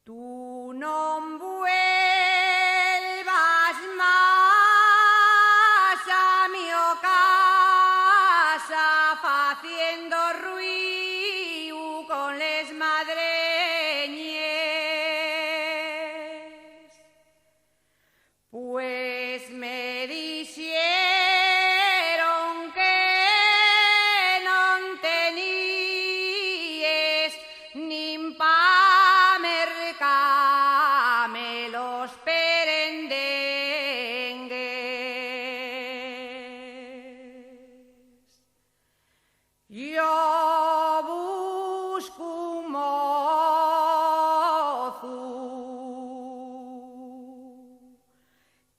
Tú no vuelvas más a mi casa faciendo ruiu con les madreñes, pues me dixeron que non teníes nin pa mercame los perendengues. Yo busco un mozo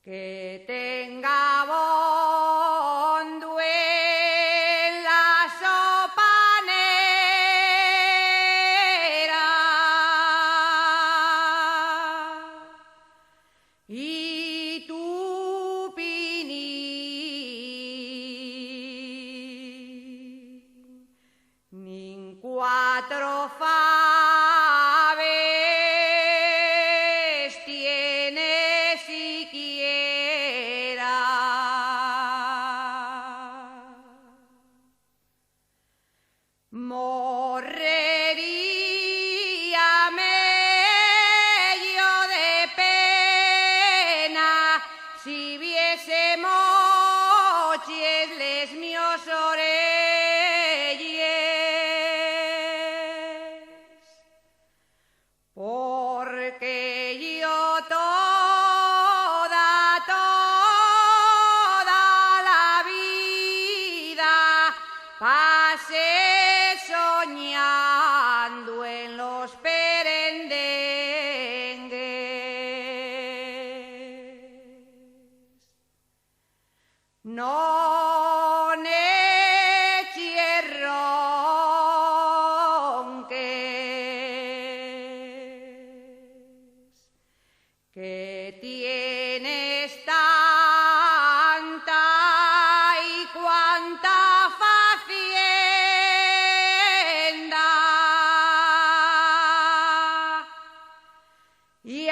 que tenga bondo en la sopanera y tu pinín nin cuatro faves tiene siquiera. Morreríame yo de pena si viésemos les mios orelles, porque yo toda la vida pasé soñando en los perendengues. Non eches ronques, que tienes tanta y cuanta facienda, y